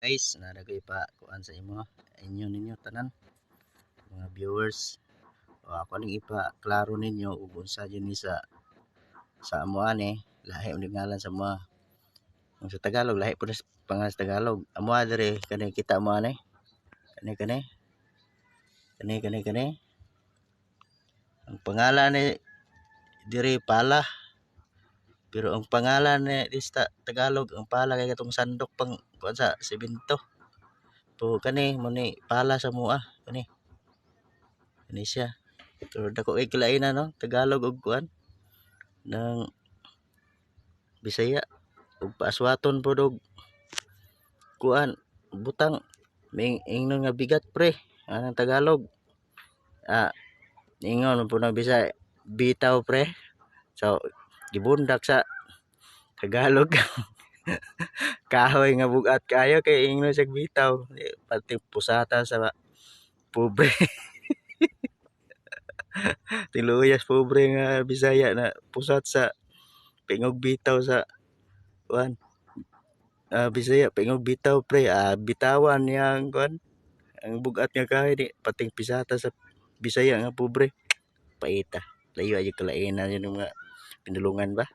Guys, naragay pa kuan sa imo ninyo tanan mga viewers. O ako ning ipa klaro ninyo ug unsa ni sa amo ani lahi ang ngalan sa mga sa Tagalog lahi pud pangalan sa Tagalog. Amo dire kani kita mo ani. Kani. Ang pangalan ni dire pala. Pero ang pangalan ni sa Tagalog ang pala kay katong sandok pang kuan sa semento. To kani mo ni pala sa mua kani. Kani siya. Pero dako kay kilainan no Tagalog ug kuan ng Bisaya ug paaswaton pod og kuan butang ingnon nga bigat pre anang Tagalog. Ingon po na Bisaya bitaw pre. So gibundak sa Tagalog kahoy nga bugat kayo kay ingnon siya bitaw pati pusata sa pobre. Tiluyas pobre nga Bisaya na pusat sa pingog bitaw sa kuan Bisaya pingog bitaw pre bitawan yang kuan ang bugat nga kahoy di pating pisata sa Bisaya nga pobre paita layo ayo kalainan yun mga pinulungan ba.